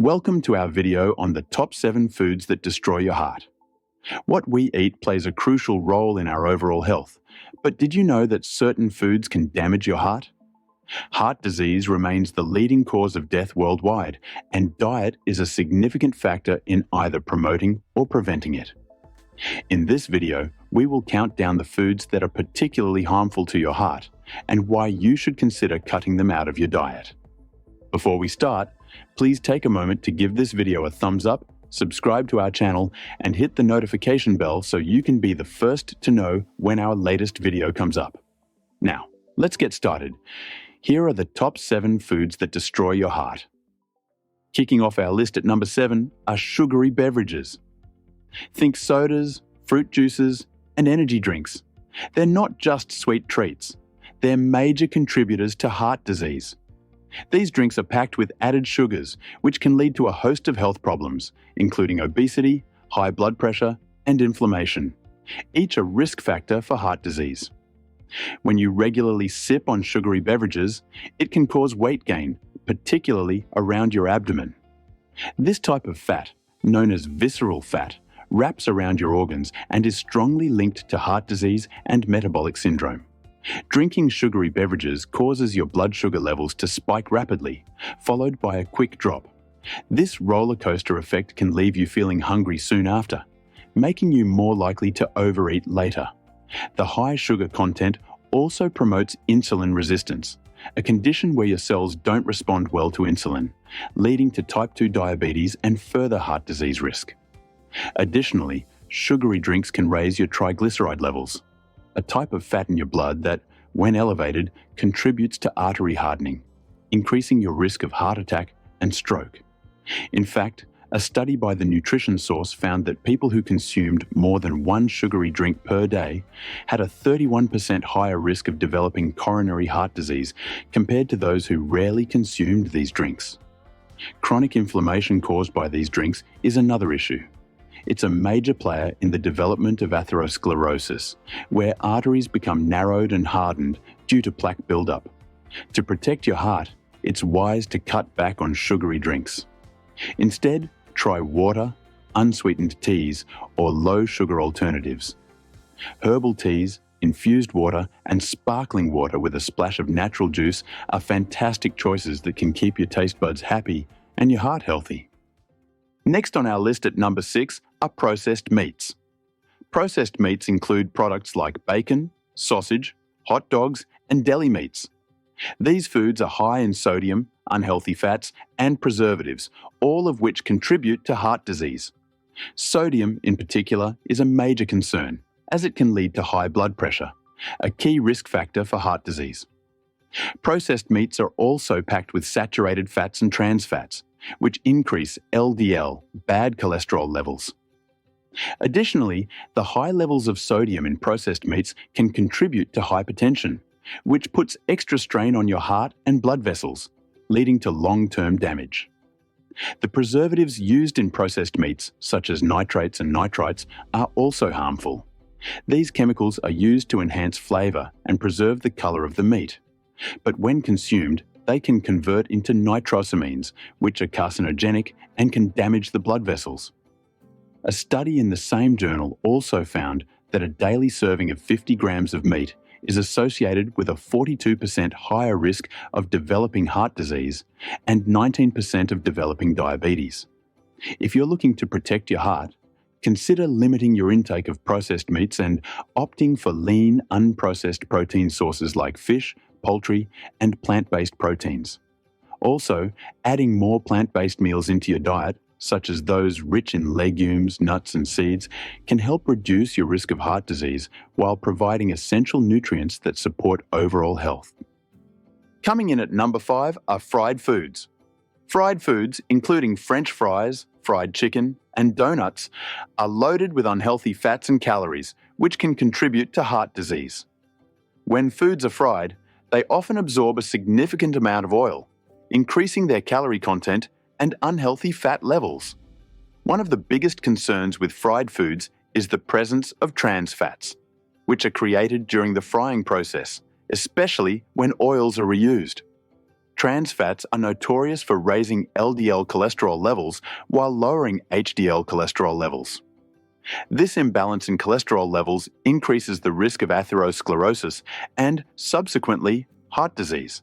Welcome to our video on the top 7 foods that destroy your heart. What we eat plays a crucial role in our overall health, but did you know that certain foods can damage your heart? Heart disease remains the leading cause of death worldwide, and diet is a significant factor in either promoting or preventing it. In this video, we will count down the foods that are particularly harmful to your heart and why you should consider cutting them out of your diet. Before we start, please take a moment to give this video a thumbs up, subscribe to our channel, and hit the notification bell so you can be the first to know when our latest video comes up. Now, let's get started. Here are the top 7 foods that destroy your heart. Kicking off our list at number 7 are sugary beverages. Think sodas, fruit juices, and energy drinks. They're not just sweet treats. They're major contributors to heart disease. These drinks are packed with added sugars, which can lead to a host of health problems, including obesity, high blood pressure, and inflammation, each a risk factor for heart disease. When you regularly sip on sugary beverages, it can cause weight gain, particularly around your abdomen. This type of fat, known as visceral fat, wraps around your organs and is strongly linked to heart disease and metabolic syndrome. Drinking sugary beverages causes your blood sugar levels to spike rapidly, followed by a quick drop. This roller coaster effect can leave you feeling hungry soon after, making you more likely to overeat later. The high sugar content also promotes insulin resistance, a condition where your cells don't respond well to insulin, leading to type 2 diabetes and further heart disease risk. Additionally, sugary drinks can raise your triglyceride levels, a type of fat in your blood that, when elevated, contributes to artery hardening, increasing your risk of heart attack and stroke. In fact, a study by the Nutrition Source found that people who consumed more than 1 sugary drink per day had a 31% higher risk of developing coronary heart disease compared to those who rarely consumed these drinks. Chronic inflammation caused by these drinks is another issue. It's a major player in the development of atherosclerosis, where arteries become narrowed and hardened due to plaque buildup. To protect your heart, it's wise to cut back on sugary drinks. Instead, try water, unsweetened teas, or low-sugar alternatives. Herbal teas, infused water, and sparkling water with a splash of natural juice are fantastic choices that can keep your taste buds happy and your heart healthy. Next on our list at number 6 are processed meats. Processed meats include products like bacon, sausage, hot dogs, and deli meats. These foods are high in sodium, unhealthy fats, and preservatives, all of which contribute to heart disease. Sodium, in particular, is a major concern, as it can lead to high blood pressure, a key risk factor for heart disease. Processed meats are also packed with saturated fats and trans fats, which increase LDL, bad cholesterol levels. Additionally, the high levels of sodium in processed meats can contribute to hypertension, which puts extra strain on your heart and blood vessels, leading to long-term damage. The preservatives used in processed meats, such as nitrates and nitrites, are also harmful. These chemicals are used to enhance flavor and preserve the color of the meat. But when consumed, they can convert into nitrosamines, which are carcinogenic and can damage the blood vessels. A study in the same journal also found that a daily serving of 50 grams of meat is associated with a 42% higher risk of developing heart disease and 19% of developing diabetes. If you're looking to protect your heart, consider limiting your intake of processed meats and opting for lean, unprocessed protein sources like fish, poultry, and plant-based proteins. Also, adding more plant-based meals into your diet, such as those rich in legumes, nuts, and seeds, can help reduce your risk of heart disease while providing essential nutrients that support overall health. Coming in at number 5 are fried foods. Fried foods, including French fries, fried chicken, and donuts, are loaded with unhealthy fats and calories, which can contribute to heart disease. When foods are fried, they often absorb a significant amount of oil, increasing their calorie content and unhealthy fat levels. One of the biggest concerns with fried foods is the presence of trans fats, which are created during the frying process, especially when oils are reused. Trans fats are notorious for raising LDL cholesterol levels while lowering HDL cholesterol levels. This imbalance in cholesterol levels increases the risk of atherosclerosis and, subsequently, heart disease.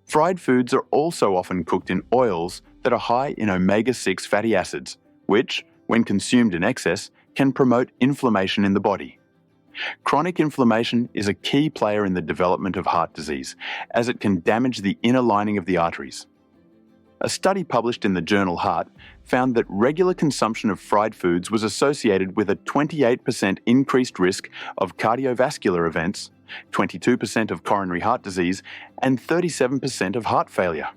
Fried foods are also often cooked in oils that are high in omega-6 fatty acids, which, when consumed in excess, can promote inflammation in the body. Chronic inflammation is a key player in the development of heart disease, as it can damage the inner lining of the arteries. A study published in the journal Heart found that regular consumption of fried foods was associated with a 28% increased risk of cardiovascular events, 22% of coronary heart disease, and 37% of heart failure.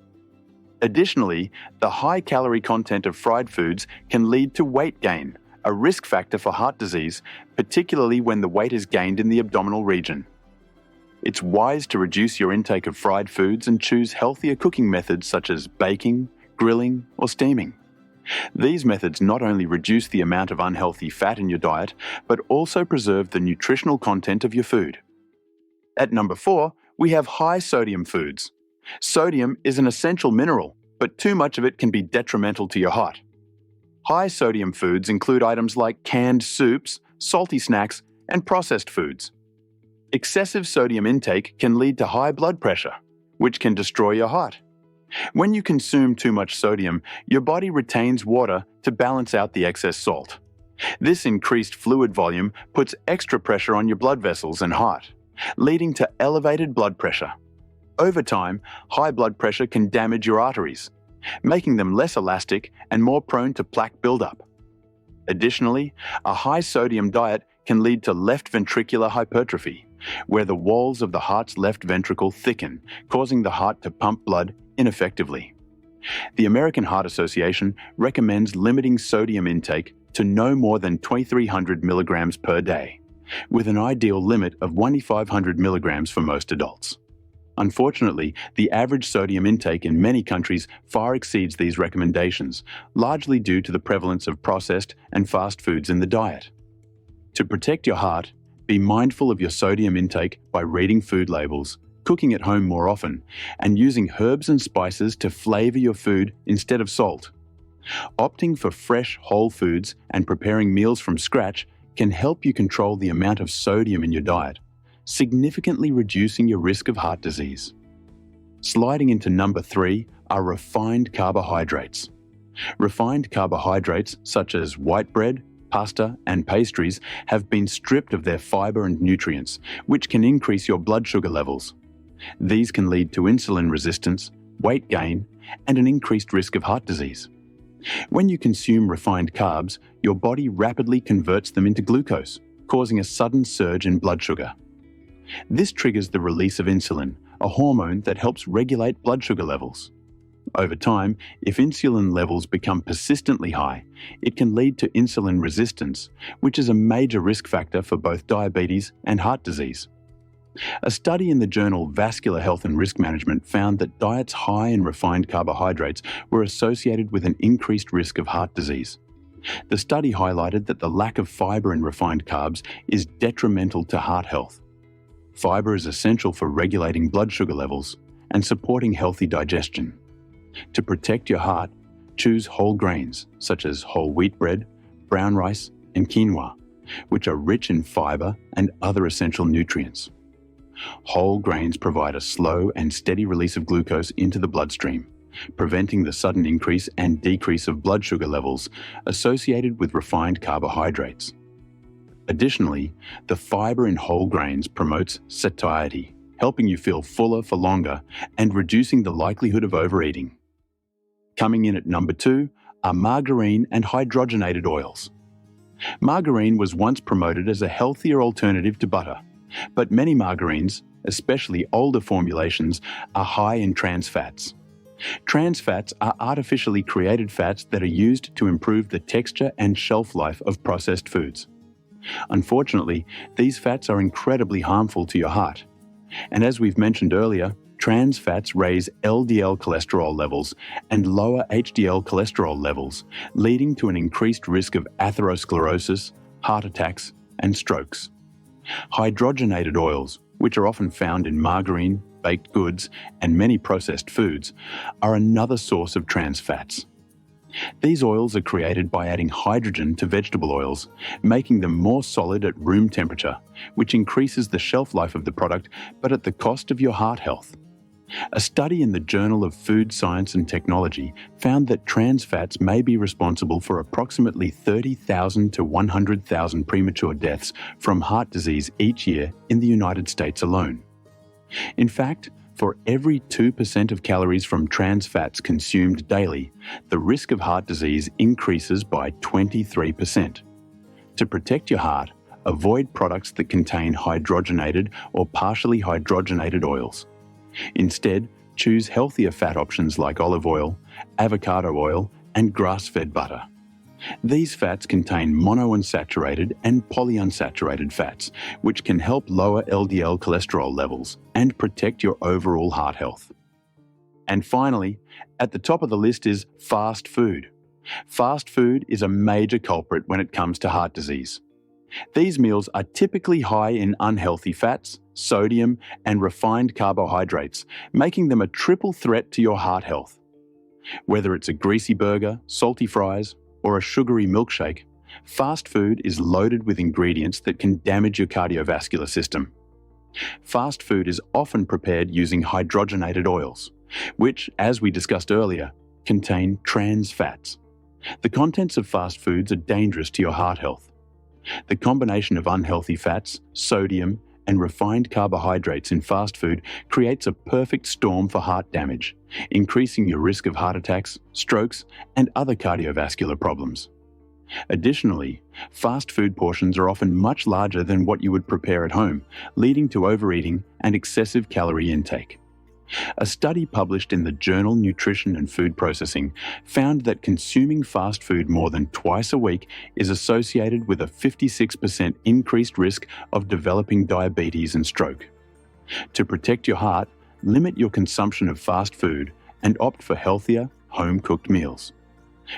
Additionally, the high calorie content of fried foods can lead to weight gain, a risk factor for heart disease, particularly when the weight is gained in the abdominal region. It's wise to reduce your intake of fried foods and choose healthier cooking methods such as baking, grilling, or steaming. These methods not only reduce the amount of unhealthy fat in your diet, but also preserve the nutritional content of your food. At number 4, we have high sodium foods. Sodium is an essential mineral, but too much of it can be detrimental to your heart. High sodium foods include items like canned soups, salty snacks, and processed foods. Excessive sodium intake can lead to high blood pressure, which can destroy your heart. When you consume too much sodium, your body retains water to balance out the excess salt. This increased fluid volume puts extra pressure on your blood vessels and heart, leading to elevated blood pressure. Over time, high blood pressure can damage your arteries, making them less elastic and more prone to plaque buildup. Additionally, a high sodium diet can lead to left ventricular hypertrophy, where the walls of the heart's left ventricle thicken, causing the heart to pump blood ineffectively. The American Heart Association recommends limiting sodium intake to no more than 2,300 milligrams per day, with an ideal limit of 2,500 milligrams for most adults. Unfortunately, the average sodium intake in many countries far exceeds these recommendations, largely due to the prevalence of processed and fast foods in the diet. To protect your heart, be mindful of your sodium intake by reading food labels, cooking at home more often, and using herbs and spices to flavor your food instead of salt. Opting for fresh, whole foods and preparing meals from scratch can help you control the amount of sodium in your diet, significantly reducing your risk of heart disease. Sliding into number 3 are refined carbohydrates. Refined carbohydrates such as white bread, pasta, and pastries have been stripped of their fiber and nutrients, which can increase your blood sugar levels. These can lead to insulin resistance, weight gain, and an increased risk of heart disease. When you consume refined carbs, your body rapidly converts them into glucose, causing a sudden surge in blood sugar. This triggers the release of insulin, a hormone that helps regulate blood sugar levels. Over time, if insulin levels become persistently high, it can lead to insulin resistance, which is a major risk factor for both diabetes and heart disease. A study in the journal Vascular Health and Risk Management found that diets high in refined carbohydrates were associated with an increased risk of heart disease. The study highlighted that the lack of fiber in refined carbs is detrimental to heart health. Fiber is essential for regulating blood sugar levels and supporting healthy digestion. To protect your heart, choose whole grains such as whole wheat bread, brown rice, and quinoa, which are rich in fiber and other essential nutrients. Whole grains provide a slow and steady release of glucose into the bloodstream, preventing the sudden increase and decrease of blood sugar levels associated with refined carbohydrates. Additionally, the fiber in whole grains promotes satiety, helping you feel fuller for longer and reducing the likelihood of overeating. Coming in at number 2 are margarine and hydrogenated oils. Margarine was once promoted as a healthier alternative to butter, but many margarines, especially older formulations, are high in trans fats. Trans fats are artificially created fats that are used to improve the texture and shelf life of processed foods. Unfortunately, these fats are incredibly harmful to your heart. And as we've mentioned earlier, trans fats raise LDL cholesterol levels and lower HDL cholesterol levels, leading to an increased risk of atherosclerosis, heart attacks, and strokes. Hydrogenated oils, which are often found in margarine, baked goods, and many processed foods, are another source of trans fats. These oils are created by adding hydrogen to vegetable oils, making them more solid at room temperature, which increases the shelf life of the product, but at the cost of your heart health. A study in the Journal of Food Science and Technology found that trans fats may be responsible for approximately 30,000 to 100,000 premature deaths from heart disease each year in the United States alone. In fact, for every 2% of calories from trans fats consumed daily, the risk of heart disease increases by 23%. To protect your heart, avoid products that contain hydrogenated or partially hydrogenated oils. Instead, choose healthier fat options like olive oil, avocado oil, and grass-fed butter. These fats contain monounsaturated and polyunsaturated fats, which can help lower LDL cholesterol levels and protect your overall heart health. And finally, at the top of the list is fast food. Fast food is a major culprit when it comes to heart disease. These meals are typically high in unhealthy fats, sodium, and refined carbohydrates, making them a triple threat to your heart health. Whether it's a greasy burger, salty fries, or a sugary milkshake, fast food is loaded with ingredients that can damage your cardiovascular system. Fast food is often prepared using hydrogenated oils, which, as we discussed earlier, contain trans fats. The contents of fast foods are dangerous to your heart health. The combination of unhealthy fats, sodium, and refined carbohydrates in fast food creates a perfect storm for heart damage, increasing your risk of heart attacks, strokes, and other cardiovascular problems. Additionally, fast food portions are often much larger than what you would prepare at home, leading to overeating and excessive calorie intake. A study published in the journal Nutrition and Food Processing found that consuming fast food more than twice a week is associated with a 56% increased risk of developing diabetes and stroke. To protect your heart, limit your consumption of fast food and opt for healthier, home-cooked meals.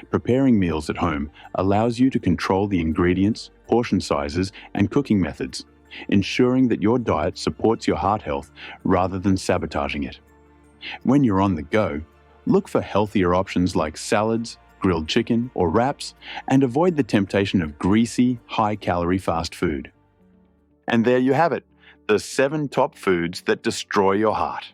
Preparing meals at home allows you to control the ingredients, portion sizes, and cooking methods, ensuring that your diet supports your heart health rather than sabotaging it. When you're on the go, look for healthier options like salads, grilled chicken, or wraps, and avoid the temptation of greasy, high-calorie fast food. And there you have it, the 7 top foods that destroy your heart.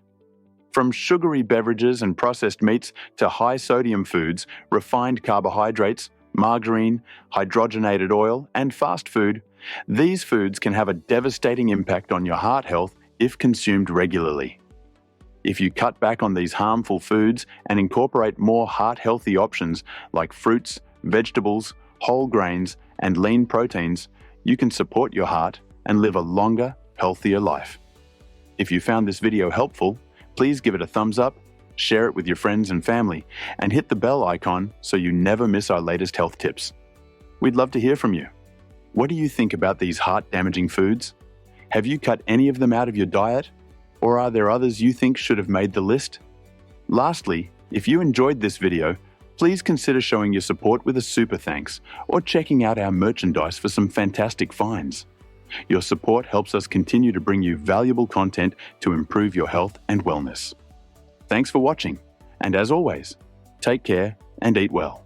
From sugary beverages and processed meats to high-sodium foods, refined carbohydrates, margarine, hydrogenated oil, and fast food, these foods can have a devastating impact on your heart health if consumed regularly. If you cut back on these harmful foods and incorporate more heart-healthy options like fruits, vegetables, whole grains, and lean proteins, you can support your heart and live a longer, healthier life. If you found this video helpful, please give it a thumbs up, share it with your friends and family, and hit the bell icon so you never miss our latest health tips. We'd love to hear from you. What do you think about these heart-damaging foods? Have you cut any of them out of your diet? Or are there others you think should have made the list? Lastly, if you enjoyed this video, please consider showing your support with a super thanks or checking out our merchandise for some fantastic finds. Your support helps us continue to bring you valuable content to improve your health and wellness. Thanks for watching, and as always, take care and eat well.